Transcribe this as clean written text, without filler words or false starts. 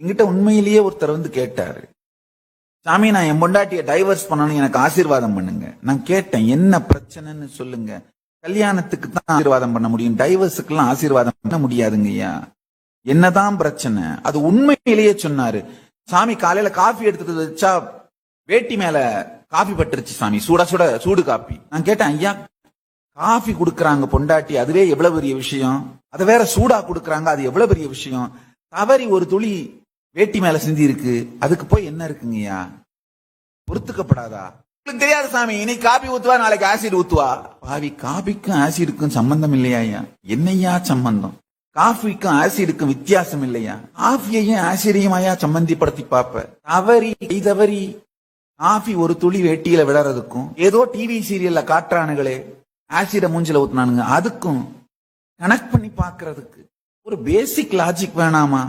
என்கிட்ட உண்மையிலேயே ஒருத்தர் வந்து கேட்டாரு, சாமி நான் என் பொண்டாட்டிய டைவர்ஸ் பண்ணணும், எனக்கு ஆசீர்வாதம் பண்ணுங்க. நான் கேட்டேன், என்ன பிரச்சனைன்னு சொல்லுங்க. கல்யாணத்துக்கு தான் ஆசீர்வாதம் பண்ண முடியும், டைவர்ஸுக்கெல்லாம் ஆசீர்வாதம் பண்ண முடியாதுங்கய்யா. என்னதான் பிரச்சனை? அது உண்மையிலேயே சொன்னாரு. சாமி காலையில காஃபி எடுத்துட்டு வச்சா வேட்டி மேல காஃபி பட்டுருச்சு சாமி, சுட சுட சூடு காப்பி. நான் கேட்டேன், ஐயா காஃபி குடுக்கறாங்க பொண்டாட்டி, அதுவே எவ்வளவு பெரிய விஷயம், அதை வேற சூடா குடுக்கறாங்க, அது எவ்வளவு பெரிய விஷயம். தவறி ஒரு துளி வேட்டி மேல சிந்தி இருக்கு, அதுக்கு போய் என்ன இருக்குங்கய்யா, பொறுத்துக்கப்படாதா? உங்களுக்கு தெரியாது சாமி, இன்னைக்கு காபி ஊத்துவா, நாளைக்கு ஆசிட் ஊத்துவா. பாவி, காபிக்கும் ஆசிடுக்கும் சம்பந்தம் இல்லையா ஐயா? என்னையா சம்பந்தம்? காஃபிக்கும் ஆசிடுக்கும் வித்தியாசம் இல்லையா? காஃபியையும் ஆசிடையும் ஐயா சம்பந்திப்படுத்தி பாப்ப. தவறி காஃபி ஒரு துளி வேட்டியில விடறதுக்கும், ஏதோ டிவி சீரியல்ல காட்டுறானுங்களே ஆசிட மூஞ்சில ஊத்துனானுங்க, அதுக்கும் கனெக்ட் பண்ணி பாக்குறதுக்கு ஒரு பேசிக் லாஜிக் வேணாமா?